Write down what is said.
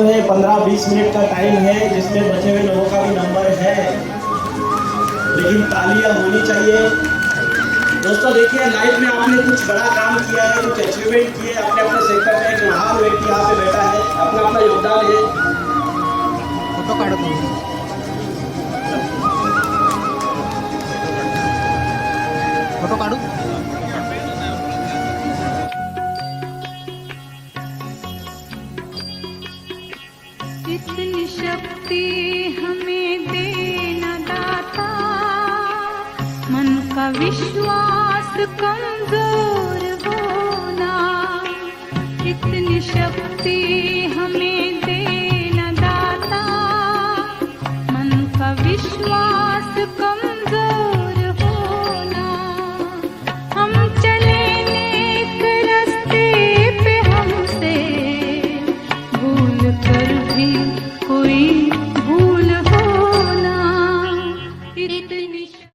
है, 15-20 मिनट का टाइम है जिसमें बचे हुए लोगों का भी नंबर है, लेकिन तालियां होनी चाहिए। दोस्तों देखिए, लाइफ में आपने कुछ बड़ा काम किया है, कुछ अचीवमेंट किए अपने अपने सेक्टर में। एक महान व्यक्ति यहाँ पे बैठा है, अपना अपना योगदान है। फोटो काढो तुम्ही, फोटो काढू। इतनी शक्ति हमें देना दाता, मन का विश्वास कमजोर होना। इतनी शक्ति हमें